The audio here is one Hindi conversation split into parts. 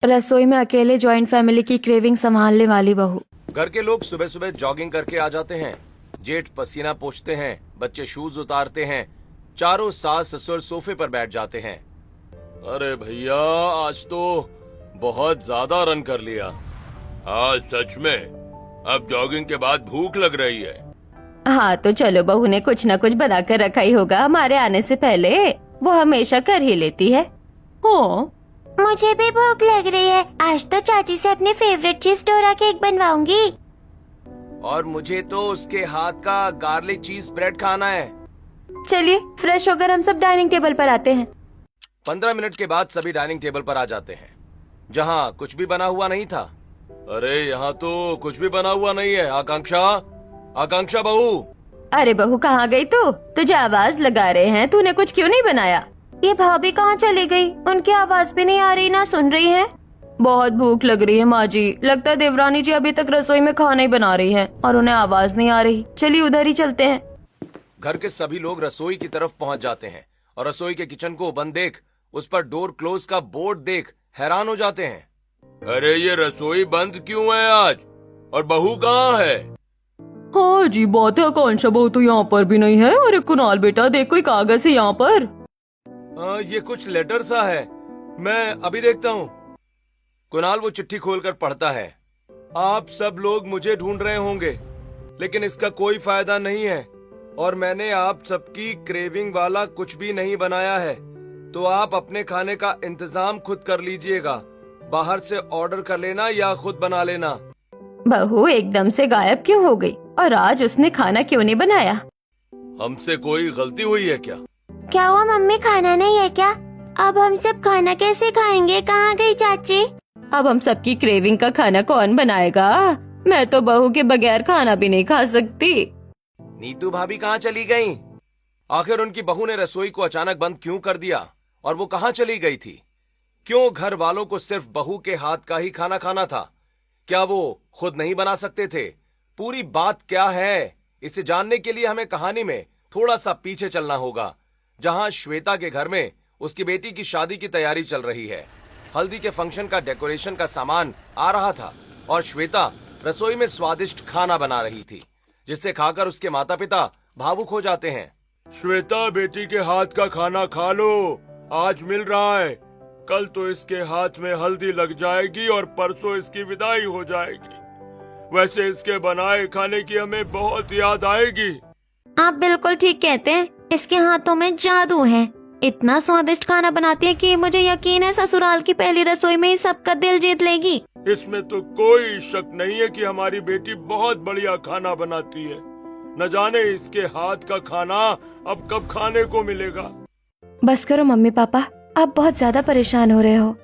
रसोई में अकेले जॉइंट फैमिली की क्रेविंग संभालने वाली बहू। घर के लोग सुबह सुबह जॉगिंग करके आ जाते हैं, जेठ पसीना पोंछते हैं, बच्चे शूज उतारते हैं, चारों सास ससुर सोफे पर बैठ जाते हैं। अरे भैया, आज तो बहुत ज्यादा रन कर लिया। हाँ सच में, अब जॉगिंग के बाद भूख लग रही है। हाँ तो चलो, बहू ने कुछ न कुछ बनाकर रखा ही होगा हमारे आने से पहले। वो हमेशा कर ही लेती है। हो, मुझे भी भूख लग रही है। आज तो चाची से अपनी फेवरेट चीज डोरा केक बनवाऊंगी। और मुझे तो उसके हाथ का गार्लिक चीज ब्रेड खाना है। चलिए फ्रेश होकर हम सब डाइनिंग टेबल पर आते हैं। 15 मिनट के बाद सभी डाइनिंग टेबल पर आ जाते हैं, जहाँ कुछ भी बना हुआ नहीं था। अरे यहाँ तो कुछ भी बना हुआ नहीं है। आकांक्षा, आकांक्षा बहू। अरे बहू, कहाँ गई तू? तुझे आवाज लगा रहे हैं, तूने कुछ क्यों नहीं बनाया? ये भाभी कहाँ चली गई? उनकी आवाज भी नहीं आ रही, ना सुन रही है। बहुत भूख लग रही है माँ जी। लगता है देवरानी जी अभी तक रसोई में खाना ही बना रही हैं और उन्हें आवाज नहीं आ रही। चलिए उधर ही चलते हैं। घर के सभी लोग रसोई की तरफ पहुंच जाते हैं और रसोई के किचन को बंद देख, उस पर डोर क्लोज का बोर्ड देख हैरान हो जाते हैं। अरे ये रसोई बंद क्यों है आज? और बहू कहाँ है? हाँ जी, बात है। आकांक्षा बहू तो यहाँ पर भी नहीं है। अरे कुणाल बेटा, देख कोई कागज है यहाँ पर। ये कुछ लेटर सा है, मैं अभी देखता हूँ। कुणाल वो चिट्ठी खोलकर पढ़ता है। आप सब लोग मुझे ढूंढ रहे होंगे, लेकिन इसका कोई फायदा नहीं है और मैंने आप सबकी क्रेविंग वाला कुछ भी नहीं बनाया है, तो आप अपने खाने का इंतजाम खुद कर लीजिएगा। बाहर से ऑर्डर कर लेना या खुद बना लेना। बहू एकदम से गायब क्यों हो गई? और आज उसने खाना क्यों नहीं बनाया? हमसे कोई गलती हुई है क्या? क्या हुआ मम्मी, खाना नहीं है क्या? अब हम सब खाना कैसे खाएंगे? कहाँ गई चाची? अब हम सबकी क्रेविंग का खाना कौन बनाएगा? मैं तो बहू के बगैर खाना भी नहीं खा सकती। नीतू भाभी कहाँ चली गईं? आखिर उनकी बहू ने रसोई को अचानक बंद क्यों कर दिया और वो कहाँ चली गई थी? क्यों घर वालों को सिर्फ बहू के हाथ का ही खाना खाना था? क्या वो खुद नहीं बना सकते थे? पूरी बात क्या है, इसे जानने के लिए हमें कहानी में थोड़ा सा पीछे चलना होगा, जहां श्वेता के घर में उसकी बेटी की शादी की तैयारी चल रही है। हल्दी के फंक्शन का डेकोरेशन का सामान आ रहा था और श्वेता रसोई में स्वादिष्ट खाना बना रही थी, जिसे खाकर उसके माता पिता भावुक हो जाते हैं। श्वेता, बेटी के हाथ का खाना खा लो, आज मिल रहा है। कल तो इसके हाथ में हल्दी लग जाएगी और परसों इसकी विदाई हो जाएगी। वैसे इसके बनाए खाने की हमें बहुत याद आएगी। आप बिल्कुल ठीक कहते हैं, इसके हाथों में जादू है। इतना स्वादिष्ट खाना बनाती है कि मुझे यकीन है ससुराल की पहली रसोई में ही सबका दिल जीत लेगी। इसमें तो कोई शक नहीं है कि हमारी बेटी बहुत बढ़िया खाना बनाती है। न जाने इसके हाथ का खाना अब कब खाने को मिलेगा। बस करो मम्मी पापा, आप बहुत ज्यादा परेशान हो रहे हो।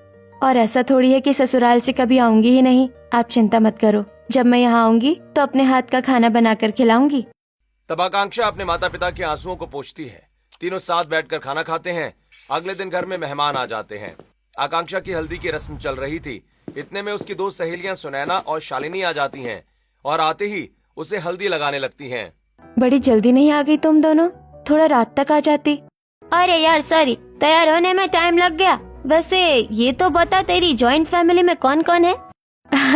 और ऐसा थोड़ी है कि ससुराल से कभी आऊंगी ही नहीं। आप चिंता मत करो, जब मैं यहाँ आऊंगी तो अपने हाथ का खाना बनाकर खिलाऊंगी। तब आकांक्षा अपने माता पिता के आंसुओं को पोंछती है। तीनों साथ बैठकर खाना खाते हैं। अगले दिन घर में मेहमान आ जाते हैं। आकांक्षा की हल्दी की रस्म चल रही थी। इतने में उसकी दो सहेलियां सुनैना और शालिनी आ जाती हैं और आते ही उसे हल्दी लगाने लगती हैं। बड़ी जल्दी नहीं आ गई तुम दोनों? थोड़ा रात तक आ जाती। अरे यार सॉरी, तैयार होने में टाइम लग गया। वैसे ये तो बता, तेरी जॉइंट फैमिली में कौन कौन है?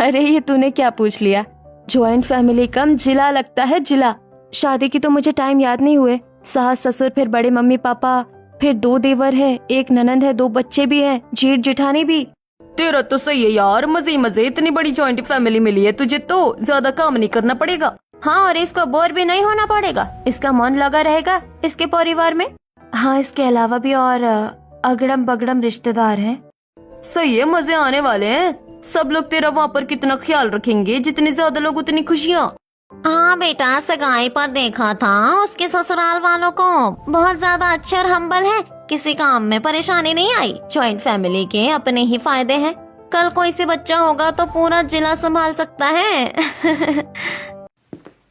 अरे ये तूने क्या पूछ लिया? जॉइंट फैमिली कम जिला लगता है, जिला। शादी की तो मुझे टाइम याद नहीं हुए। सास ससुर, फिर बड़े मम्मी पापा, फिर 2 देवर है, 1 ननंद है, 2 बच्चे भी हैं, जेठ जेठानी भी। तेरा तो सही है यार, मजे मजे। इतनी बड़ी जॉइंट फैमिली मिली है तुझे तो ज्यादा काम नहीं करना पड़ेगा। हाँ, और इसको बोर भी नहीं होना पड़ेगा। इसका मन लगा रहेगा इसके परिवार में। हाँ, इसके अलावा भी और अगड़म बगड़म रिश्तेदार हैं। सही है, मजे आने वाले हैं। सब लोग तेरा वहाँ पर कितना ख्याल रखेंगे, जितने ज्यादा लोग उतनी खुशियाँ। हाँ बेटा, सगाई पर देखा था उसके ससुराल वालों को बहुत ज्यादा अच्छे और हम्बल है। किसी काम में परेशानी नहीं आई। जॉइंट फैमिली के अपने ही फायदे हैं। कल कोई से बच्चा होगा तो पूरा जिला संभाल सकता है।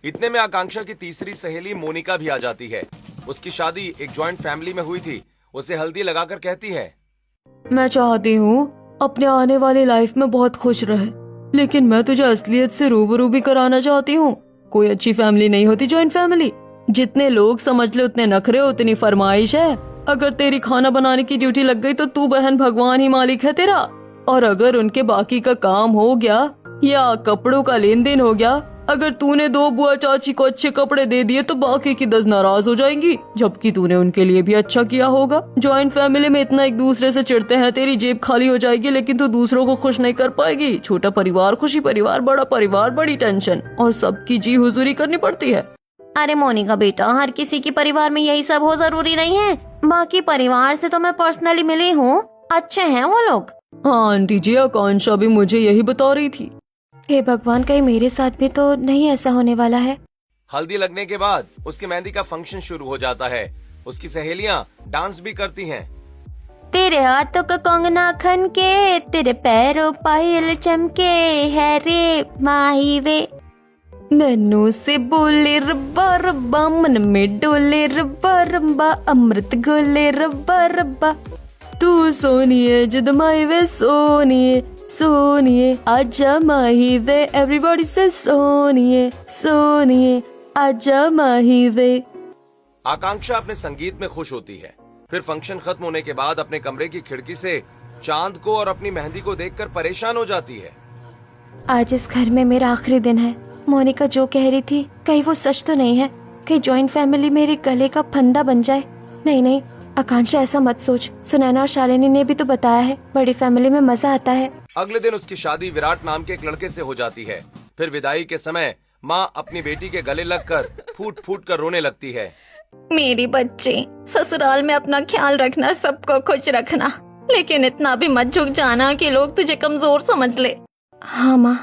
इतने में आकांक्षा की तीसरी सहेली मोनिका भी आ जाती है। उसकी शादी एक जॉइंट फैमिली में हुई थी। उसे हल्दी लगाकर कहती है, मैं चाहती हूँ अपने आने वाली लाइफ में बहुत खुश रहे, लेकिन मैं तुझे असलियत से रूबरू भी कराना चाहती हूँ। कोई अच्छी फैमिली नहीं होती जॉइंट फैमिली। जितने लोग समझ ले उतने नखरे, उतनी फरमाइश है। अगर तेरी खाना बनाने की ड्यूटी लग गई तो तू बहन भगवान ही मालिक है तेरा। और अगर उनके बाकी का काम हो गया या कपड़ों का लेन देन हो गया, अगर तूने 2 बुआ चाची को अच्छे कपड़े दे दिए तो बाकी की 10 नाराज हो जाएंगी, जबकि तूने उनके लिए भी अच्छा किया होगा। जॉइंट फैमिली में इतना एक दूसरे से चिढ़ते हैं, तेरी जेब खाली हो जाएगी लेकिन तू दूसरों को खुश नहीं कर पाएगी। छोटा परिवार खुशी परिवार, बड़ा परिवार बड़ी टेंशन, और सबकी जी हुजूरी करनी पड़ती है। अरे मोनिका बेटा, हर किसी के परिवार में यही सब हो जरूरी नहीं है। बाकी परिवार से तो मैं पर्सनली मिली हूँ, अच्छे हैं वो लोग। हाँ आंटी जी, आकांक्षा भी मुझे यही बता रही थी। हे भगवान, कहीं मेरे साथ भी तो नहीं ऐसा होने वाला है। हल्दी लगने के बाद उसकी मेहंदी का फंक्शन शुरू हो जाता है। उसकी सहेलियां डांस भी करती हैं। तेरे हाथों का कंगना खन के, तेरे पैरों पायल चमके, है रे माही वे। नन्नू से बोले रब्बा रब्बा, मन में डोले रब्बा रब्बा, अमृत घोले रब्बा रब्बा। तू सोनिए जिद माही वे, सोनिए सोनिए आजा माही वे, एवरीबॉडी से सोनिए सोनिए आजा माही वे। आकांक्षा अपने संगीत में खुश होती है। फिर फंक्शन खत्म होने के बाद अपने कमरे की खिड़की से चांद को और अपनी मेहंदी को देखकर परेशान हो जाती है। आज इस घर में मेरा आखिरी दिन है। मोनिका जो कह रही थी कहीं वो सच तो नहीं है, कहीं जॉइंट फैमिली मेरे गले का फंदा बन जाए। नहीं नहीं आकांक्षा, ऐसा मत सोच। सुनैना और शालिनी ने भी तो बताया है, बड़ी फैमिली में मजा आता है। अगले दिन उसकी शादी विराट नाम के एक लड़के से हो जाती है। फिर विदाई के समय माँ अपनी बेटी के गले लगकर फूट फूट कर रोने लगती है। मेरी बच्ची, ससुराल में अपना ख्याल रखना, सबको खुश रखना, लेकिन इतना भी मत झुक जाना कि लोग तुझे कमजोर समझ ले। हाँ माँ,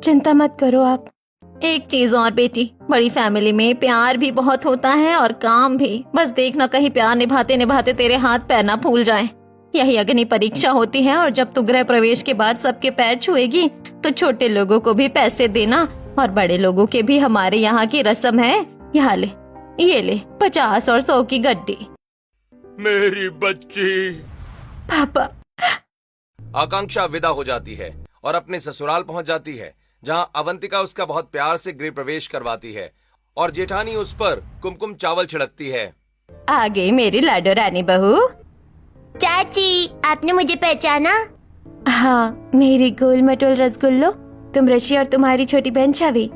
चिंता मत करो आप। एक चीज और बेटी, बड़ी फैमिली में प्यार भी बहुत होता है और काम भी। बस देखना कहीं प्यार निभाते निभाते तेरे हाथ पैर ना फूल जाएं। यही अग्नि परीक्षा होती है, और जब तू गृह प्रवेश के बाद सबके पैर छुएगी तो छोटे लोगों को भी पैसे देना, और बड़े लोगों के भी हमारे यहाँ की रस्म है। यहाँ ले, ये ले 50 और 100 की गड्डी। मेरी बच्ची। पापा। आकांक्षा विदा हो जाती है और अपने ससुराल पहुंच जाती है, जहां अवंतिका उसका बहुत प्यार से गृह प्रवेश करवाती है और जेठानी उस पर कुमकुम चावल छिड़कती है। आ गई मेरी लाडो रानी बहू। चाची, आपने मुझे पहचाना? हाँ, मेरी गोल मटोल रसगुल्लो, तुम ऋषि और तुम्हारी छोटी बहन छवि।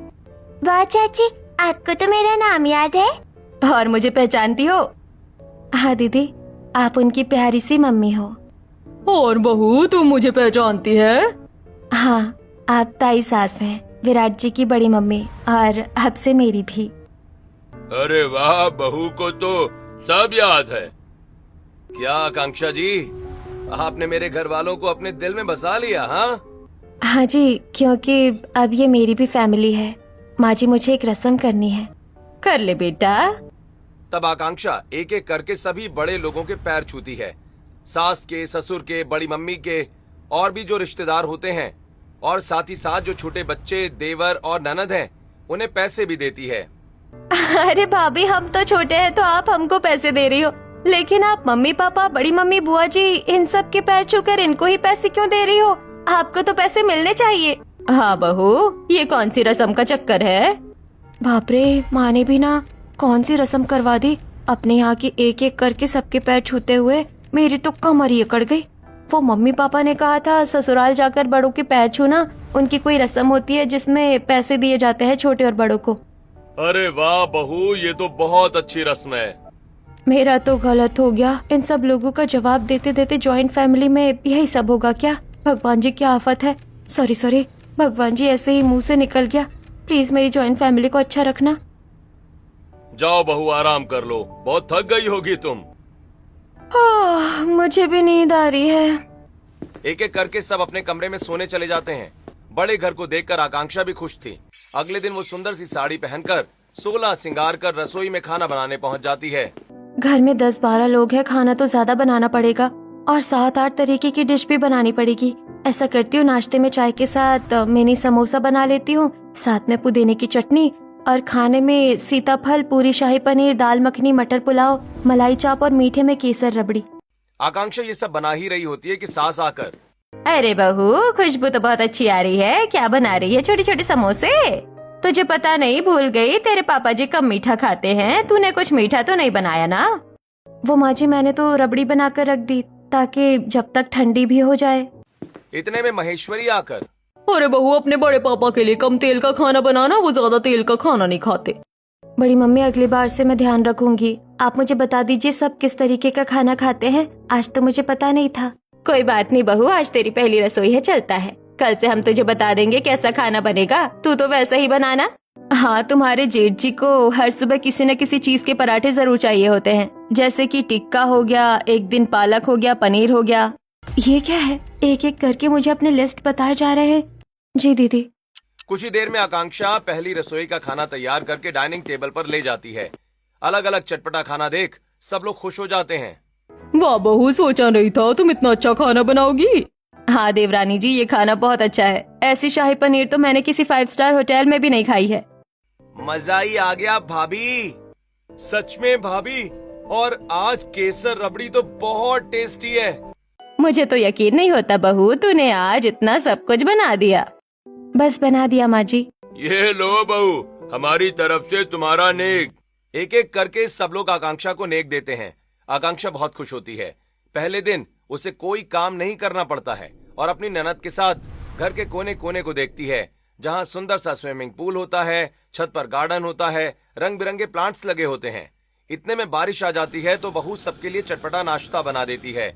वाह चाची, आपको तो मेरा नाम याद है। और मुझे पहचानती हो? हाँ दीदी, आप उनकी प्यारी सी मम्मी हो। और बहू, तुम मुझे पहचानती है? हाँ, आप ताई सास हैं, विराट जी की बड़ी मम्मी, और अब से मेरी भी। अरे वाह, बहू को तो सब याद है। क्या आकांक्षा जी, आपने मेरे घर वालों को अपने दिल में बसा लिया? हाँ जी, क्योंकि अब ये मेरी भी फैमिली है। माँ जी, मुझे एक रस्म करनी है। कर ले बेटा। तब आकांक्षा एक एक करके सभी बड़े लोगों के पैर छूती है, सास के, ससुर के, बड़ी मम्मी के, और भी जो रिश्तेदार होते हैं, और साथ ही साथ जो छोटे बच्चे, देवर और ननद हैं, उन्हें पैसे भी देती है। अरे भाभी, हम तो छोटे हैं तो आप हमको पैसे दे रही हो, लेकिन आप मम्मी पापा, बड़ी मम्मी, बुआ जी, इन सब के पैर छूकर इनको ही पैसे क्यों दे रही हो? आपको तो पैसे मिलने चाहिए। हाँ बहू, ये कौन सी रस्म का चक्कर है? बाप रे, माँ ने भी ना कौन सी रस्म करवा दी। अपने यहाँ की एक एक करके सबके पैर छूते हुए मेरी तो कमर ही अकड़ गई। वो मम्मी पापा ने कहा था ससुराल जाकर बड़ों के पैर छूना, उनकी कोई रस्म होती है जिसमें पैसे दिए जाते हैं छोटे और बड़ों को। अरे वाह बहू, ये तो बहुत अच्छी रस्म है। मेरा तो गलत हो गया। इन सब लोगों का जवाब देते देते जॉइंट फैमिली में यही सब होगा क्या? भगवान जी, क्या आफत है। सॉरी भगवान जी, ऐसे ही मुंह से निकल गया। प्लीज मेरी जॉइंट फैमिली को अच्छा रखना। जाओ बहू, आराम कर लो, बहुत थक गई होगी तुम। मुझे भी नींद आ रही है। एक एक करके सब अपने कमरे में सोने चले जाते हैं। बड़े घर को देखकर आकांक्षा भी खुश थी। अगले दिन वो सुंदर सी साड़ी पहनकर 16 श्रृंगार कर रसोई में खाना बनाने पहुंच जाती है। घर में 10-12 लोग हैं, खाना तो ज्यादा बनाना पड़ेगा और 7-8 तरीके की डिश भी बनानी पड़ेगी। ऐसा करती हूँ, नाश्ते में चाय के साथ मिनी समोसा बना लेती हूँ, साथ में पुदीने की चटनी, और खाने में सीताफल, पूरी शाही पनीर, दाल मखनी, मटर पुलाव, मलाई चाप और मीठे में केसर रबड़ी। आकांक्षा ये सब बना ही रही होती है कि सास आकर, अरे बहू, खुशबू तो बहुत अच्छी आ रही है। क्या बना रही है? छोटे छोटे समोसे? तुझे पता नहीं, भूल गई, तेरे पापा जी कम मीठा खाते हैं। तूने कुछ मीठा तो नहीं बनाया ना? वो माँ जी, मैंने तो रबड़ी बनाकर रख दी ताकि जब तक ठंडी भी हो जाए। इतने में महेश्वरी आकर, अरे बहू, अपने बड़े पापा के लिए कम तेल का खाना बनाना, वो ज्यादा तेल का खाना नहीं खाते। बड़ी मम्मी, अगली बार से मैं ध्यान रखूंगी। आप मुझे बता दीजिए सब किस तरीके का खाना खाते हैं, आज तो मुझे पता नहीं था। कोई बात नहीं बहू, आज तेरी पहली रसोई है, चलता है। कल से हम तुझे बता देंगे कैसा खाना बनेगा, तू तो वैसा ही बनाना। हाँ, तुम्हारे जेठ जी को हर सुबह किसी न किसी चीज के पराठे जरूर चाहिए होते हैं, जैसे कि टिक्का हो गया, एक दिन पालक हो गया, पनीर हो गया। ये क्या है? एक एक करके मुझे अपने लिस्ट बताए जा रहे हैं। जी दीदी। कुछ ही देर में आकांक्षा पहली रसोई का खाना तैयार करके डाइनिंग टेबल पर ले जाती है। अलग अलग चटपटा खाना देख सब लोग खुश हो जाते हैं। वाह बहू, सोचा नहीं था तुम इतना अच्छा खाना बनाओगी। हाँ देवरानी जी, ये खाना बहुत अच्छा है। ऐसी शाही पनीर तो मैंने किसी 5 स्टार होटल में भी नहीं खाई है। मजा ही आ गया भाभी, सच में भाभी। और आज केसर रबड़ी तो बहुत टेस्टी है। मुझे तो यकीन नहीं होता बहू, तूने आज इतना सब कुछ बना दिया। बस बना दिया माँ जी। ये लो बहू, हमारी तरफ से तुम्हारा नेक। एक एक करके सब लोग आकांक्षा को नेक देते हैं। आकांक्षा बहुत खुश होती है। पहले दिन उसे कोई काम नहीं करना पड़ता है और अपनी ननद के साथ घर के कोने कोने को देखती है, जहाँ सुंदर सा स्विमिंग पूल होता है, छत पर गार्डन होता है, रंग बिरंगे प्लांट्स लगे होते हैं। इतने में बारिश आ जाती है तो बहू सबके लिए चटपटा नाश्ता बना देती है।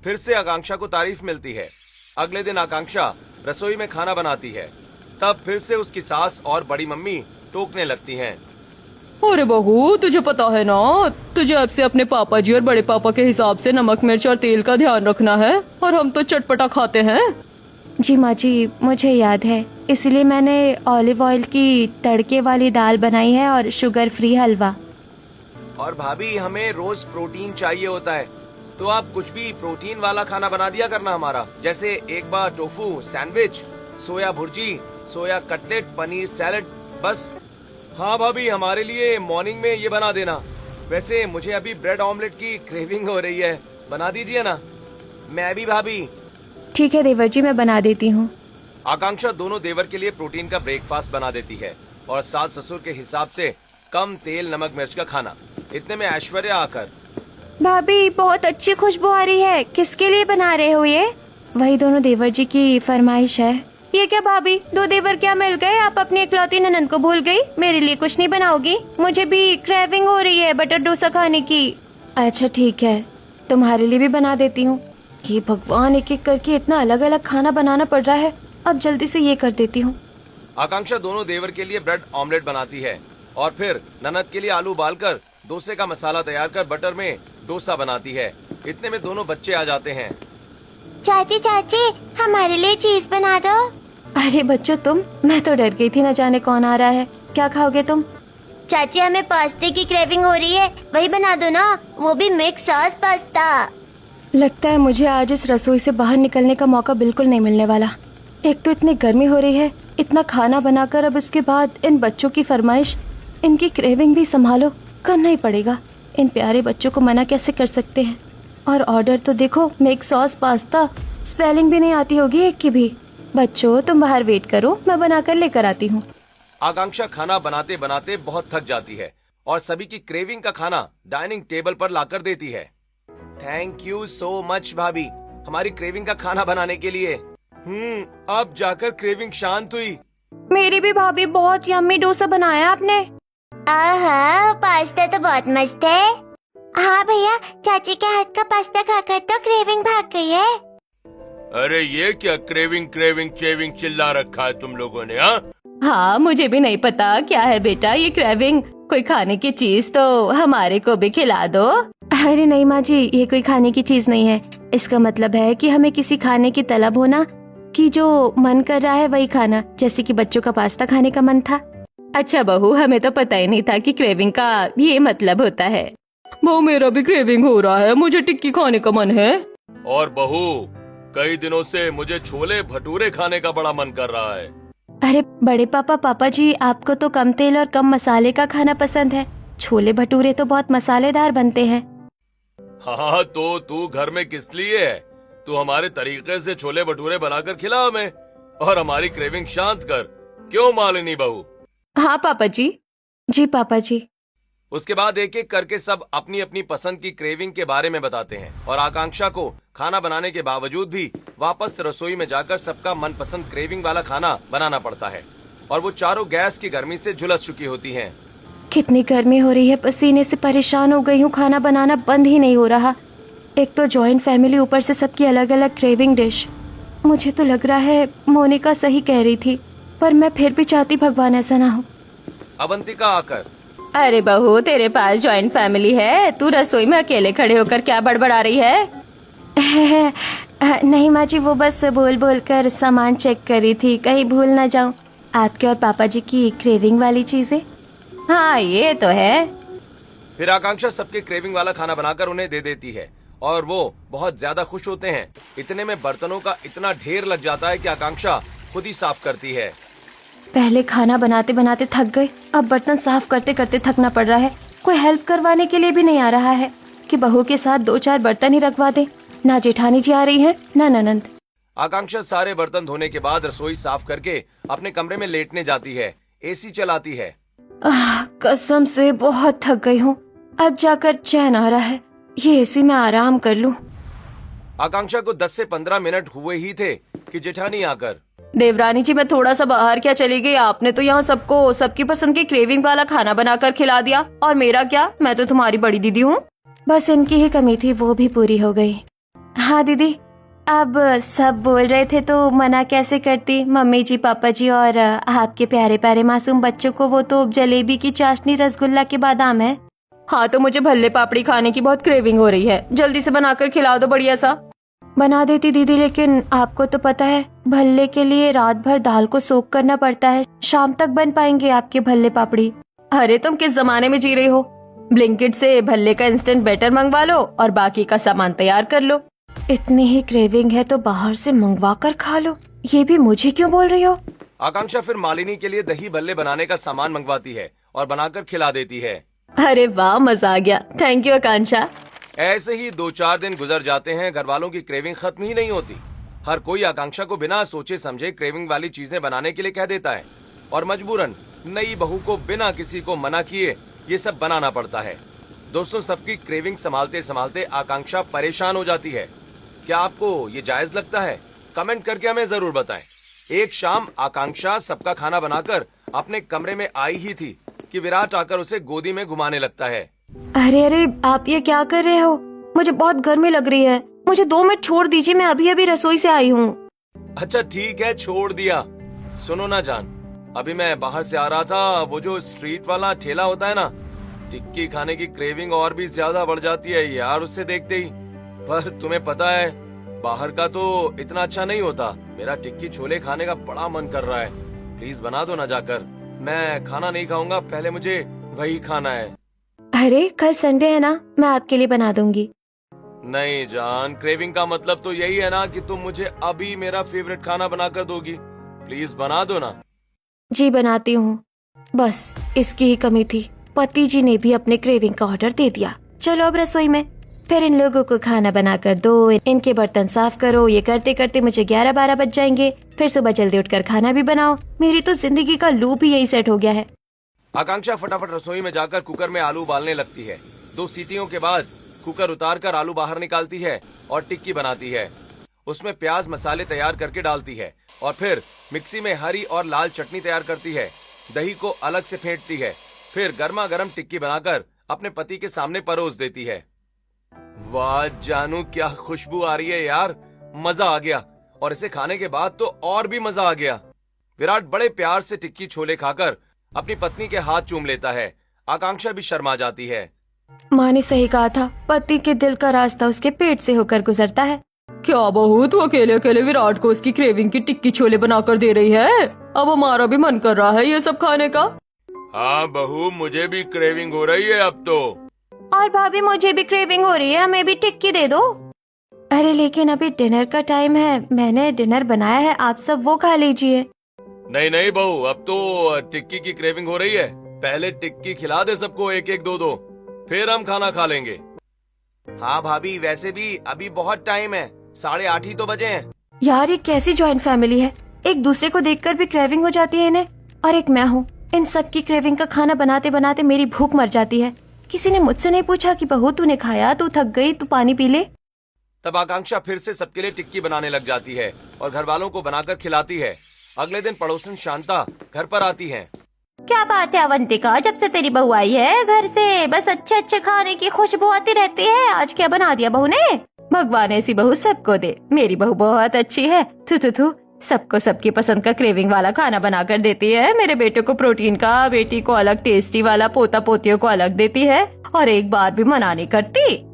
फिर से आकांक्षा को तारीफ मिलती है। अगले दिन आकांक्षा रसोई में खाना बनाती है, तब फिर से उसकी सास और बड़ी मम्मी टोकने लगती हैं। अरे बहू, तुझे पता है ना, तुझे अब से अपने पापा जी और बड़े पापा के हिसाब से नमक मिर्च और तेल का ध्यान रखना है, और हम तो चटपटा खाते हैं। जी माँ जी, मुझे याद है, इसलिए मैंने ऑलिव ऑयल की तड़के वाली दाल बनाई है और शुगर फ्री हलवा। और भाभी, हमें रोज प्रोटीन चाहिए होता है, तो आप कुछ भी प्रोटीन वाला खाना बना दिया करना हमारा। जैसे एक बार टोफू सैंडविच, सोया bhurji, soya cutlet, paneer salad, बस। हाँ भाभी, हमारे लिए मॉर्निंग में ये बना देना। वैसे मुझे अभी ब्रेड ऑमलेट की क्रेविंग हो रही है, बना दीजिए ना। मैं भी भाभी। ठीक है देवर जी, मैं बना देती हूँ। आकांक्षा दोनों देवर के लिए प्रोटीन का ब्रेकफास्ट बना देती है और सास ससुर के हिसाब से कम तेल नमक मिर्च का खाना। इतने में ऐश्वर्या आकर, भाभी बहुत अच्छी खुशबू आ रही है, किसके लिए बना रहे हो ये? वही दोनों देवर जी की फरमाइश है। ये क्या भाभी, 2 देवर क्या मिल गए? आप अपनी इकलौती ननद को भूल गई? मेरे लिए कुछ नहीं बनाओगी? मुझे भी क्रेविंग हो रही है बटर डोसा खाने की। अच्छा ठीक है, तुम्हारे लिए भी बना देती हूँ। ये भगवान, एक एक करके इतना अलग अलग खाना बनाना पड़ रहा है। अब जल्दी से ये कर देती हूँ। आकांक्षा दोनों देवर के लिए ब्रेड ऑमलेट बनाती है और फिर ननद के लिए आलू उबालकर डोसे का मसाला तैयार कर बटर में डोसा बनाती है। इतने में दोनों बच्चे आ जाते हैं। चाची चाची, हमारे लिए चीज बना दो। अरे बच्चों तुम, मैं तो डर गई थी, न जाने कौन आ रहा है। क्या खाओगे तुम? चाची, हमें पास्ते की क्रेविंग हो रही है, वही बना दो ना, वो भी मिक्स सॉस पास्ता। लगता है मुझे आज इस रसोई से बाहर निकलने का मौका बिल्कुल नहीं मिलने वाला। एक तो इतनी गर्मी हो रही है, इतना खाना बनाकर अब उसके बाद इन बच्चों की फरमाइश, इनकी क्रेविंग भी संभालो, करना ही पड़ेगा। इन प्यारे बच्चों को मना कैसे कर सकते हैं? और ऑर्डर तो देखो, मिक्स सॉस पास्ता, स्पेलिंग भी नहीं आती होगी एक की भी। बच्चों तुम बाहर वेट करो, मैं बनाकर लेकर आती हूँ। आकांक्षा खाना बनाते बनाते बहुत थक जाती है और सभी की क्रेविंग का खाना डाइनिंग टेबल पर लाकर देती है। थैंक यू सो मच भाभी, हमारी क्रेविंग का खाना बनाने के लिए। अब जाकर क्रेविंग शांत हुई। मेरी भी भाभी, बहुत यम्मी डोसा बनाया आपने। आहा, पास्ता तो बहुत मस्त है। हाँ भैया, चाची के हाथ का पास्ता खाकर तो क्रेविंग भाग गई है। अरे ये क्या क्रेविंग क्रेविंग चेविंग चिल्ला रखा है तुम लोगों ने? हाँ, मुझे भी नहीं पता क्या है बेटा ये क्रेविंग। कोई खाने की चीज तो हमारे को भी खिला दो। अरे नहीं माँ जी, ये कोई खाने की चीज नहीं है। इसका मतलब है कि हमें किसी खाने की तलब होना, कि जो मन कर रहा है वही खाना, जैसे कि बच्चों का पास्ता खाने का मन था। अच्छा बहू, हमें तो पता ही नहीं था कि क्रेविंग का ये मतलब होता है। वो मेरा भी क्रेविंग हो रहा है, मुझे टिक्की खाने का मन है। और बहू, कई दिनों से मुझे छोले भटूरे खाने का बड़ा मन कर रहा है। अरे बड़े पापा, पापा जी, आपको तो कम तेल और कम मसाले का खाना पसंद है। छोले भटूरे तो बहुत मसालेदार बनते हैं। हाँ, तो तू घर में किस लिए है? तू हमारे तरीके से छोले भटूरे बनाकर खिला हमें और हमारी क्रेविंग शांत कर। क्यों मालिनी बहू? हाँ पापा जी। जी पापा जी। उसके बाद एक एक करके सब अपनी अपनी पसंद की क्रेविंग के बारे में बताते हैं और आकांक्षा को खाना बनाने के बावजूद भी वापस रसोई में जाकर सबका मनपसंद क्रेविंग वाला खाना बनाना पड़ता है और वो चारों गैस की गर्मी से झुलस चुकी होती हैं। कितनी गर्मी हो रही है, पसीने से परेशान हो गई हूँ, खाना बनाना बंद ही नहीं हो रहा। एक तो जॉइंट फैमिली, ऊपर से सबकी अलग अलग क्रेविंग डिश। मुझे तो लग रहा है मोनिका सही कह रही थी, पर मैं फिर भी चाहती भगवान ऐसा ना हो। अवंतिका आकर, अरे बहू, तेरे पास जॉइंट फैमिली है, तू रसोई में अकेले खड़े होकर क्या बड़बड़ा रही है? नहीं माँ जी, वो बस बोल बोल कर सामान चेक कर रही थी, कहीं भूल ना जाऊं आपके और पापा जी की क्रेविंग वाली चीजें। हाँ ये तो है। फिर आकांक्षा सबके क्रेविंग वाला खाना बनाकर उन्हें दे देती है और वो बहुत ज्यादा खुश होते हैं। इतने में बर्तनों का इतना ढेर लग जाता है कि आकांक्षा खुद ही साफ करती है। पहले खाना बनाते बनाते थक गए, अब बर्तन साफ करते करते थकना पड़ रहा है। कोई हेल्प करवाने के लिए भी नहीं आ रहा है कि बहू के साथ 2-4 बर्तन ही रखवा दे। ना जेठानी जी आ रही है, ना ननंद। आकांक्षा सारे बर्तन धोने के बाद रसोई साफ करके अपने कमरे में लेटने जाती है, एसी चलाती है। कसम से बहुत थक गई हूँ, अब जाकर चैन आ रहा है, ये एसी में आराम कर लूं। आकांक्षा को 10 से 15 मिनट हुए ही थे कि जेठानी आकर, देवरानी जी, मैं थोड़ा सा बाहर क्या चली गई, आपने तो यहाँ सबको सबकी पसंद की क्रेविंग वाला खाना बनाकर खिला दिया, और मेरा क्या, मैं तो तुम्हारी बड़ी दीदी हूँ। बस इनकी ही कमी थी, वो भी पूरी हो गई। हाँ दीदी, अब सब बोल रहे थे तो मना कैसे करती, मम्मी जी, पापा जी और आपके प्यारे प्यारे मासूम बच्चों को वो तो जलेबी की चाशनी, रसगुल्ला के बादाम है। हाँ तो मुझे भल्ले पापड़ी खाने की बहुत क्रेविंग हो रही है, जल्दी से बनाकर खिला दो बढ़िया सा। बना देती दीदी, लेकिन आपको तो पता है भल्ले के लिए रात भर दाल को सोक करना पड़ता है, शाम तक बन पाएंगे आपके भल्ले पापड़ी। अरे तुम किस जमाने में जी रही हो, ब्लिंकिट से भल्ले का इंस्टेंट बैटर मंगवा लो और बाकी का सामान तैयार कर लो। इतनी ही क्रेविंग है तो बाहर से मंगवा कर खा लो, ये भी मुझे क्यों बोल रही हो? आकांक्षा फिर मालिनी के लिए दही भल्ले बनाने का सामान मंगवाती है और बनाकर खिला देती है। अरे वाह, मजा आ गया, थैंक यू आकांक्षा। ऐसे ही 2-4 दिन गुजर जाते हैं, घर वालों की क्रेविंग खत्म ही नहीं होती। हर कोई आकांक्षा को बिना सोचे समझे क्रेविंग वाली चीजें बनाने के लिए कह देता है और मजबूरन नई बहू को बिना किसी को मना किए ये सब बनाना पड़ता है। दोस्तों, सबकी क्रेविंग संभालते संभालते आकांक्षा परेशान हो जाती है। क्या आपको ये जायज लगता है? कमेंट करके हमें जरूर बताएं। एक शाम आकांक्षा सबका खाना बनाकर अपने कमरे में आई ही थी कि विराट आकर उसे गोदी में घुमाने लगता है। अरे अरे, आप ये क्या कर रहे हो? मुझे बहुत गर्मी लग रही है, मुझे 2 मिनट छोड़ दीजिए, मैं अभी अभी रसोई से आई हूँ। अच्छा ठीक है, छोड़ दिया। सुनो ना जान, अभी मैं बाहर से आ रहा था, वो जो स्ट्रीट वाला ठेला होता है ना, टिक्की खाने की क्रेविंग और भी ज्यादा बढ़ जाती है यार उससे देखते ही। पर तुम्हें पता है बाहर का तो इतना अच्छा नहीं होता। मेरा टिक्की छोले खाने का बड़ा मन कर रहा है, प्लीज बना दो ना जाकर। मैं खाना नहीं खाऊंगा, पहले मुझे वही खाना है। अरे कल संडे है ना, मैं आपके लिए बना दूंगी। नहीं जान, क्रेविंग का मतलब तो यही है ना कि तुम मुझे अभी मेरा फेवरेट खाना बनाकर दोगी। प्लीज बना दो ना। जी बनाती हूँ, बस इसकी ही कमी थी, पति जी ने भी अपने क्रेविंग का ऑर्डर दे दिया। चलो अब रसोई में, फिर इन लोगों को खाना बनाकर दो, इनके बर्तन साफ करो, ये करते करते मुझे 11-12 बज जाएंगे। फिर सुबह जल्दी उठकर खाना भी बनाओ। मेरी तो जिंदगी का लूप ही यही सेट हो गया है। आकांक्षा फटाफट रसोई में जाकर कुकर में आलू उबालने लगती है। 2 सीटियों के बाद कुकर उतारकर आलू बाहर निकालती है और टिक्की बनाती है। उसमें प्याज मसाले तैयार करके डालती है और फिर मिक्सी में हरी और लाल चटनी तैयार करती है। दही को अलग से फेंटती है, फिर गर्मा गर्म टिक्की बनाकर अपने पति के सामने परोस देती है। वाह जानू, क्या खुशबू आ रही है यार, मजा आ गया। और इसे खाने के बाद तो और भी मजा आ गया। विराट बड़े प्यार से टिक्की छोले खाकर अपनी पत्नी के हाथ चूम लेता है। आकांक्षा भी शर्मा जाती है। माँ ने सही कहा था, पति के दिल का रास्ता उसके पेट से होकर गुजरता है। क्या बहू, तू अकेले अकेले विराट को उसकी क्रेविंग की टिक्की छोले बनाकर दे रही है? अब हमारा भी मन कर रहा है ये सब खाने का। हाँ बहू, मुझे भी क्रेविंग हो रही है अब तो। और भाभी, मुझे भी क्रेविंग हो रही है, हमें भी टिक्की दे दो। अरे लेकिन अभी डिनर का टाइम है, मैंने डिनर बनाया है, आप सब वो खा लीजिए। नहीं नहीं बहू, अब तो टिक्की की क्रेविंग हो रही है। पहले टिक्की खिला दे सबको, 1-1 2-2, फिर हम खाना खा लेंगे। हाँ भाभी, वैसे भी अभी बहुत टाइम है, 8:30 ही तो बजे हैं। यार ये कैसी जॉइंट फैमिली है, एक दूसरे को देखकर भी क्रेविंग हो जाती है इन्हें। और एक मैं हूँ इन सब की क्रेविंग का खाना बनाते बनाते मेरी भूख मर जाती है। किसी ने मुझसे नहीं पूछा कि बहू तूने खाया, तू थक गई, तू पानी पी ले। तब आकांक्षा फिर से सबके लिए टिक्की बनाने लग जाती है और घर वालों को बनाकर खिलाती है। अगले दिन पड़ोसन शांता घर पर आती है। क्या बात है अवंतिका, जब से तेरी बहू आई है घर से बस अच्छे अच्छे खाने की खुशबू आती रहती है। आज क्या बना दिया बहू ने? भगवान ऐसी बहू सबको दे। मेरी बहू बहुत अच्छी है। थू थू थू, सबको सबकी पसंद का क्रेविंग वाला खाना बनाकर देती है। मेरे बेटे को प्रोटीन का, बेटी को अलग टेस्टी वाला, पोता पोतियों को अलग देती है और एक बार भी मना नहीं करती।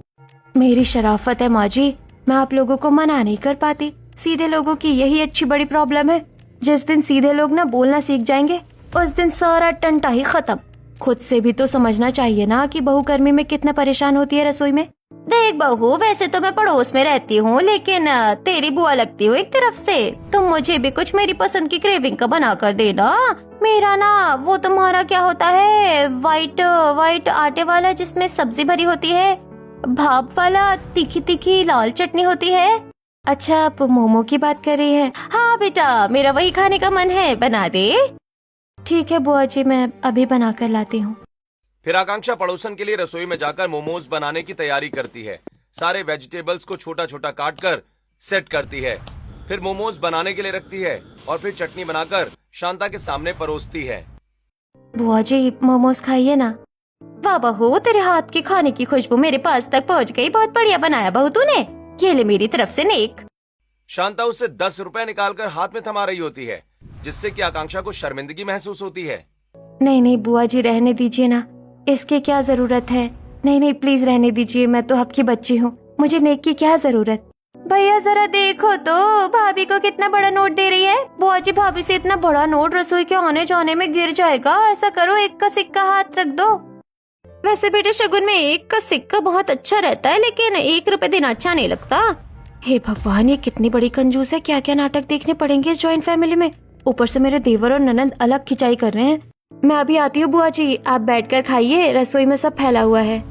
मेरी शराफत है माँ जी, मैं आप लोगों को मना नहीं कर पाती। सीधे लोगों की यही अच्छी बड़ी प्रॉब्लम है। जिस दिन सीधे लोग ना बोलना सीख जाएंगे उस दिन सारा टंटा ही खत्म। खुद से भी तो समझना चाहिए ना कि बहू गर्मी में कितना परेशान होती है रसोई में। देख बहू, वैसे तो मैं पड़ोस में रहती हूँ, लेकिन तेरी बुआ लगती हूँ एक तरफ से। तुम मुझे भी कुछ मेरी पसंद की क्रेविंग का बना कर देना। मेरा ना वो तुम्हारा क्या होता है, वाइट आटे वाला जिसमें सब्जी भरी होती है, भाप वाला तीखी तीखी लाल चटनी होती है। अच्छा, आप मोमो की बात कर रही हैं? हाँ बेटा, मेरा वही खाने का मन है, बना दे। ठीक है बुआ जी, मैं अभी बना कर लाती हूँ। फिर आकांक्षा पड़ोसन के लिए रसोई में जाकर मोमोज बनाने की तैयारी करती है। सारे वेजिटेबल्स को छोटा छोटा काट कर सेट करती है। फिर मोमोज बनाने के लिए रखती है और फिर चटनी बनाकर शांता के सामने परोसती है। बुआ जी, मोमोज खाइए ना। वाह बहू, तेरे हाथ के खाने की खुशबू मेरे पास तक पहुँच गई। बहुत बढ़िया बनाया बहू तूने। ये ले मेरी तरफ से नेक। शांता उससे 10 रुपए निकालकर हाथ में थमा रही होती है, जिससे कि आकांक्षा को शर्मिंदगी महसूस होती है। नहीं नहीं बुआ जी, रहने दीजिए ना, इसकी क्या जरूरत है। नहीं नहीं प्लीज रहने दीजिए, मैं तो आपकी बच्ची हूँ, मुझे नेक की क्या जरूरत। भैया जरा देखो तो, भाभी को कितना बड़ा नोट दे रही है। बुआ जी, भाभी से इतना बड़ा नोट रसोई के आने जाने में गिर जाएगा। ऐसा करो, एक का सिक्का हाथ रख दो। वैसे बेटे शगुन में एक का सिक्का बहुत अच्छा रहता है, लेकिन 1 रुपए देना अच्छा नहीं लगता। हे भगवान, ये कितनी बड़ी कंजूस है। क्या क्या नाटक देखने पड़ेंगे इस जॉइंट फैमिली में। ऊपर से मेरे देवर और ननंद अलग खिंचाई कर रहे हैं। मैं अभी आती हूँ बुआ जी, आप बैठकर खाइए, रसोई में सब फैला हुआ है।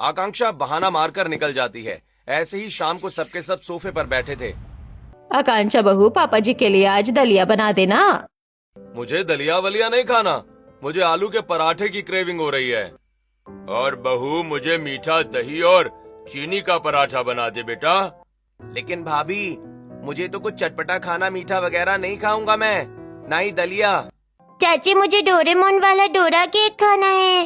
आकांक्षा बहाना मारकर निकल जाती है। ऐसे ही शाम को सबके सब सोफे पर बैठे थे। आकांक्षा बहू, पापा जी के लिए आज दलिया बना देना। मुझे दलिया वलिया नहीं खाना, मुझे आलू के पराठे की क्रेविंग हो रही है। और बहू, मुझे मीठा दही और चीनी का पराठा बना दे बेटा। लेकिन भाभी, मुझे तो कुछ चटपटा खाना, मीठा वगैरह नहीं खाऊंगा मैं, ना ही दलिया। चाची, मुझे डोरेमोन वाला डोरा केक खाना है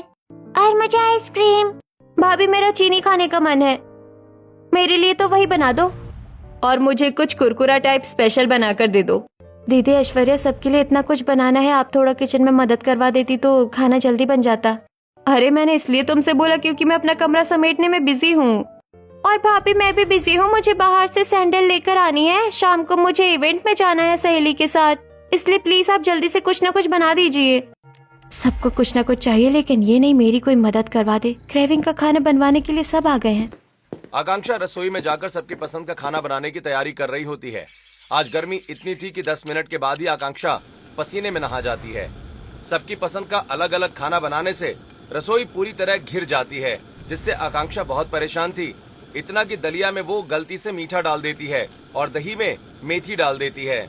और मुझे आइसक्रीम। भाभी, मेरा चीनी खाने का मन है, मेरे लिए तो वही बना दो। और मुझे कुछ कुरकुरा टाइप स्पेशल बनाकर दे दो। दीदी ऐश्वर्या, सबके लिए इतना कुछ बनाना है, आप थोड़ा किचन में मदद करवा देती तो खाना जल्दी बन जाता। अरे मैंने इसलिए तुमसे बोला क्योंकि मैं अपना कमरा समेटने में बिजी हूँ। और भाभी, मैं भी बिजी हूँ, मुझे बाहर से सैंडल लेकर आनी है। शाम को मुझे इवेंट में जाना है सहेली के साथ, इसलिए प्लीज आप जल्दी से कुछ न कुछ बना दीजिए। सबको कुछ न कुछ चाहिए, लेकिन ये नहीं मेरी कोई मदद करवा दे। क्रेविंग का खाना बनवाने के लिए सब आ गए हैं। आकांक्षा रसोई में जाकर सबकी पसंद का खाना बनाने की तैयारी कर रही होती है। आज गर्मी इतनी थी कि 10 मिनट के बाद ही आकांक्षा पसीने में नहा जाती है। सबकी पसंद का अलग अलग खाना बनाने से रसोई पूरी तरह घिर जाती है, जिससे आकांक्षा बहुत परेशान थी। इतना कि दलिया में वो गलती से मीठा डाल देती है और दही में मेथी डाल देती है।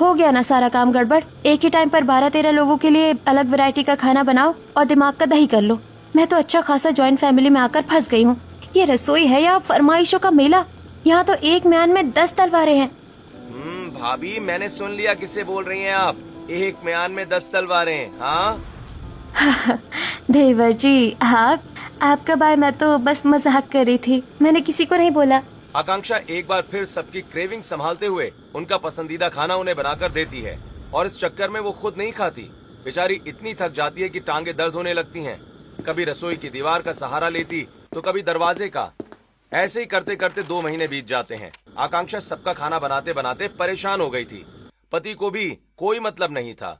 हो गया ना सारा काम गड़बड़। एक ही टाइम पर 12-13 लोगों के लिए अलग वैरायटी का खाना बनाओ और दिमाग का दही कर लो। मैं तो अच्छा खासा जॉइंट फैमिली में आकर फंस गई हूँ। ये रसोई है या फरमाइशों का मेला? यहाँ तो एक म्यान में 10 तलवारें हैं। भाभी, मैंने सुन लिया किसे बोल रही हैं आप। एक म्यान में 10 तलवारें। हाँ देवर जी, आपका बाय, मैं तो बस मजाक कर रही थी, मैंने किसी को नहीं बोला। आकांक्षा एक बार फिर सबकी क्रेविंग संभालते हुए उनका पसंदीदा खाना उन्हें बनाकर देती है और इस चक्कर में वो खुद नहीं खाती। बेचारी इतनी थक जाती है कि टांगे दर्द होने लगती हैं। कभी रसोई की दीवार का सहारा लेती तो कभी दरवाजे का। ऐसे ही करते करते 2 महीने बीत जाते हैं। आकांक्षा सबका खाना बनाते बनाते परेशान हो गई थी। पति को भी कोई मतलब नहीं था।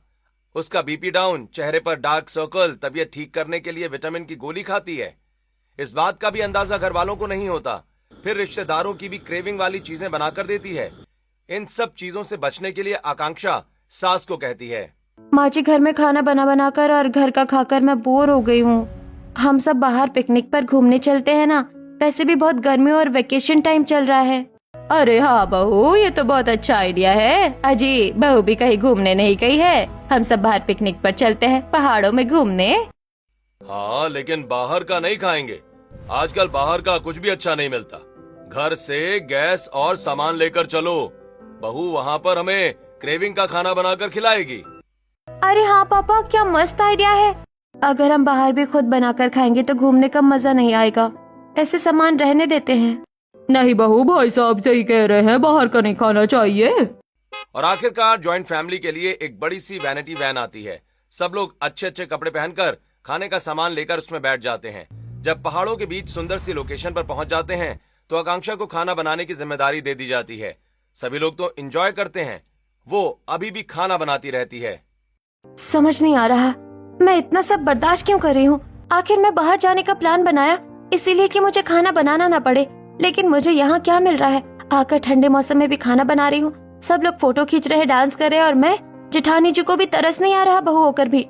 उसका बीपी डाउन, चेहरे पर डार्क सर्कल, तबीयत ठीक करने के लिए विटामिन की गोली खाती है। इस बात का भी अंदाजा घर वालों को नहीं होता। फिर रिश्तेदारों की भी क्रेविंग वाली चीजें बनाकर देती है। इन सब चीजों से बचने के लिए आकांक्षा सास को कहती है, माँ जी, घर में खाना बना बनाकर और घर का खाकर मैं बोर हो गई हूँ। हम सब बाहर पिकनिक पर घूमने चलते हैं ना, वैसे भी बहुत गर्मी और वेकेशन टाइम चल रहा है। अरे हाँ बहू, ये तो बहुत अच्छा आइडिया है। अजी, बहू भी कहीं घूमने नहीं गई है, हम सब बाहर पिकनिक पर चलते हैं, पहाड़ों में घूमने। हाँ, लेकिन बाहर का नहीं खाएंगे। आजकल बाहर का कुछ भी अच्छा नहीं मिलता। घर से गैस और सामान लेकर चलो। बहू वहाँ पर हमें क्रेविंग का खाना बनाकर खिलाएगी। अरे हाँ पापा, क्या मस्त आइडिया है। अगर हम बाहर भी खुद बनाकर खाएंगे तो घूमने का मजा नहीं आएगा। ऐसे सामान रहने देते हैं। नहीं बहू, भाई साहब सही कह रहे हैं, बाहर का नहीं खाना चाहिए। और आखिरकार जॉइंट फैमिली के लिए एक बड़ी सी वैनिटी वैन आती है। सब लोग अच्छे अच्छे कपड़े पहनकर खाने का सामान लेकर उसमें बैठ जाते हैं। जब पहाड़ों के बीच सुंदर सी लोकेशन पर पहुंच जाते हैं तो आकांक्षा को खाना बनाने की जिम्मेदारी दे दी जाती है। सभी लोग तो एंजॉय करते हैं, वो अभी भी खाना बनाती रहती है। समझ नहीं आ रहा मैं इतना सब बर्दाश्त क्यों कर रही हूँ। आखिर मैं बाहर जाने का प्लान बनाया इसीलिए कि मुझे खाना बनाना ना पड़े, लेकिन मुझे यहाँ क्या मिल रहा है। आकर ठंडे मौसम में भी खाना बना रही हूँ, सब लोग फोटो खींच रहे, डांस कर रहे, और मैं जेठानी जी को भी तरस नहीं आ रहा बहू होकर भी।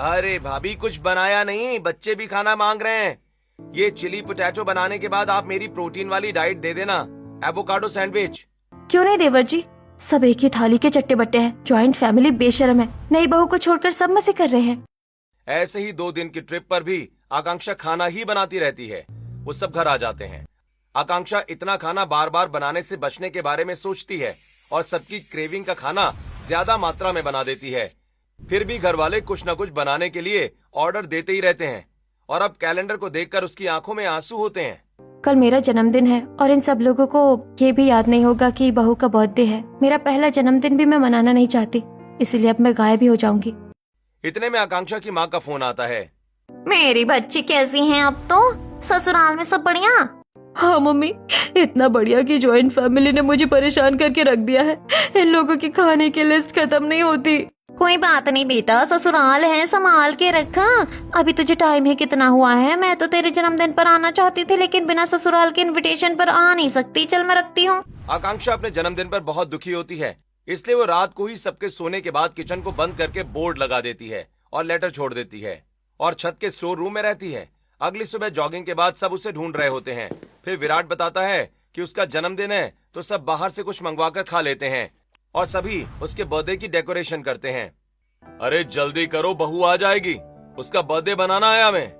अरे भाभी, कुछ बनाया नहीं, बच्चे भी खाना मांग रहे हैं। ये चिली पोटैटो बनाने के बाद आप मेरी प्रोटीन वाली डाइट दे देना, एवोकाडो सैंडविच। क्यों नहीं देवर जी, सब एक ही थाली के चट्टे बट्टे हैं। जॉइंट फैमिली बेशर्म है, नई बहू को छोड़कर सब मजे कर रहे हैं। ऐसे ही 2 दिन की ट्रिप पर भी आकांक्षा खाना ही बनाती रहती है। वो सब घर आ जाते हैं। आकांक्षा इतना खाना बार बार बनाने से बचने के बारे में सोचती है और सबकी क्रेविंग का खाना ज्यादा मात्रा में बना देती है। फिर भी घर वाले कुछ न कुछ बनाने के लिए ऑर्डर देते ही रहते हैं और अब कैलेंडर को देखकर उसकी आंखों में आंसू होते हैं। कल मेरा जन्मदिन है और इन सब लोगों को ये भी याद नहीं होगा कि बहू का बर्थडे है। मेरा पहला जन्मदिन भी मैं मनाना नहीं चाहती, इसलिए अब मैं गायब ही हो जाऊंगी। इतने में आकांक्षा की माँ का फोन आता है। मेरी बच्ची कैसी हैं अब तो? ससुराल में सब बढ़िया? हाँ मम्मी, इतना बढ़िया कि जॉइंट फैमिली ने मुझे परेशान करके रख दिया है। इन लोगों की खाने की लिस्ट खत्म नहीं होती। कोई बात नहीं बेटा, ससुराल है, संभाल के रखा। अभी तुझे टाइम ही कितना हुआ है। मैं तो तेरे जन्मदिन पर आना चाहती थी, लेकिन बिना ससुराल के इनविटेशन पर आ नहीं सकती। चल मैं रखती हूँ। आकांक्षा अपने जन्मदिन पर बहुत दुखी होती है, इसलिए वो रात को ही सबके सोने के बाद किचन को बंद करके बोर्ड लगा देती है और लेटर छोड़ देती है और छत के स्टोर रूम में रहती है। अगली सुबह जॉगिंग के बाद सब उसे ढूंढ रहे होते हैं। फिर विराट बताता है कि उसका जन्मदिन है तो सब बाहर से कुछ मंगवाकर खा लेते हैं और सभी उसके बर्थडे की डेकोरेशन करते हैं। अरे जल्दी करो, बहू आ जाएगी, उसका बर्थडे बनाना है हमें।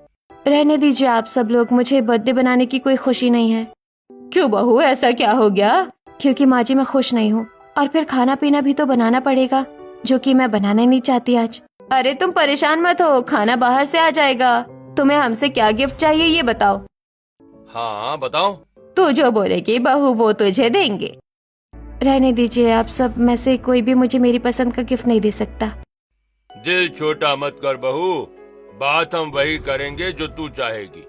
रहने दीजिए आप सब लोग, मुझे बर्थडे बनाने की कोई खुशी नहीं है। क्यों बहू, ऐसा क्या हो गया? क्योंकि माँ जी मैं खुश नहीं हूँ और फिर खाना पीना भी तो बनाना पड़ेगा, जो कि मैं बनाना नहीं चाहती आज। अरे तुम परेशान मत हो, खाना बाहर से आ जाएगा। तुम्हें हमसे क्या गिफ्ट चाहिए ये बताओ। हाँ बताओ। तू जो बोलेगी बहू वो तुझे देंगे। रहने दीजिए आप सब में से कोई भी मुझे मेरी पसंद का गिफ्ट नहीं दे सकता। दिल छोटा मत कर बहू, बात हम वही करेंगे जो तू चाहेगी,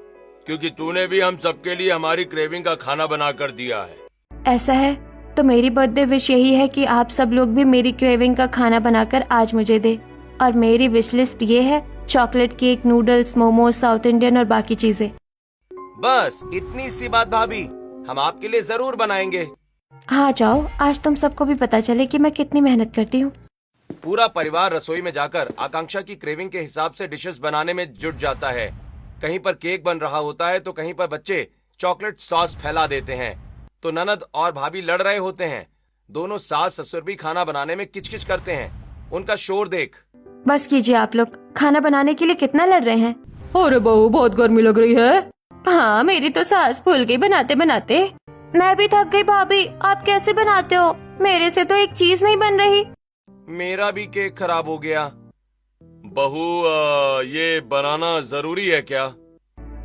क्योंकि तूने भी हम सबके लिए हमारी क्रेविंग का खाना बना कर दिया है। ऐसा है तो मेरी बर्थडे विश यही है कि आप सब लोग भी मेरी क्रेविंग का खाना बनाकर आज मुझे दे। और मेरी विश लिस्ट ये है, chocolate cake, noodles, momos, south Indian और बाकी चीजें। बस इतनी सी बात भाभी, हम आपके लिए जरूर बनाएंगे। हाँ जाओ, आज तुम सबको भी पता चले कि मैं कितनी मेहनत करती हूँ। पूरा परिवार रसोई में जाकर आकांक्षा की क्रेविंग के हिसाब से डिशेस बनाने में जुट जाता है। कहीं पर केक बन रहा होता है तो कहीं पर बच्चे चॉकलेट सॉस फैला देते हैं, तो ननद और भाभी लड़ रहे होते हैं। दोनों सास ससुर भी खाना बनाने में किचकिच करते हैं। उनका शोर देख। बस कीजिए आप लोग, खाना बनाने के लिए कितना लड़ रहे हैं। अरे बहू बहुत गर्मी लग रही है। हाँ मेरी तो सांस फूल गई बनाते बनाते। मैं भी थक गई भाभी, आप कैसे बनाते हो? मेरे से तो एक चीज नहीं बन रही। मेरा भी केक खराब हो गया। बहू ये बनाना जरूरी है क्या?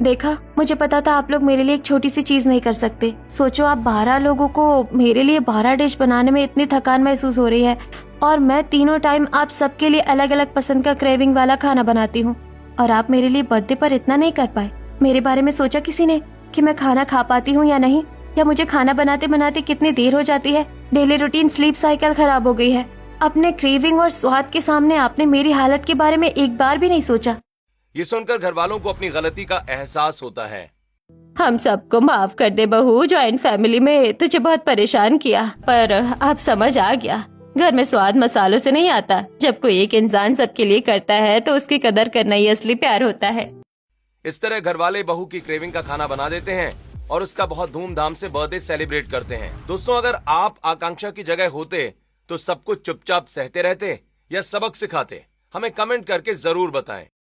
देखा, मुझे पता था आप लोग मेरे लिए एक छोटी सी चीज नहीं कर सकते। सोचो आप 12 लोगों को मेरे लिए 12 डिश बनाने में इतनी थकान महसूस हो रही है और मैं तीनों टाइम आप सबके लिए अलग अलग पसंद का क्रेविंग वाला खाना बनाती हूँ और आप मेरे लिए बर्थडे पर इतना नहीं कर पाए। मेरे बारे में सोचा किसी ने कि मैं खाना खा पाती हूँ या नहीं, या मुझे खाना बनाते बनाते कितनी देर हो जाती है? डेली रूटीन स्लीप साइकिल खराब हो गई है। अपने क्रेविंग और स्वाद के सामने आपने मेरी हालत के बारे में एक बार भी नहीं सोचा। ये सुनकर घर वालों को अपनी गलती का एहसास होता है। हम सबको माफ कर दे बहू, जॉइंट फैमिली में तुझे बहुत परेशान किया, पर अब समझ आ गया घर में स्वाद मसालों से नहीं आता। जब कोई एक इंसान सबके लिए करता है तो उसकी कदर करना ही असली प्यार होता है। इस तरह घर वाले बहू की क्रेविंग का खाना बना देते हैं और उसका बहुत धूमधाम से बर्थडे सेलिब्रेट करते हैं। दोस्तों, अगर आप आकांक्षा की जगह होते तो सब कुछ चुपचाप सहते रहते या सबक सिखाते? हमें कमेंट करके जरूर बताएं।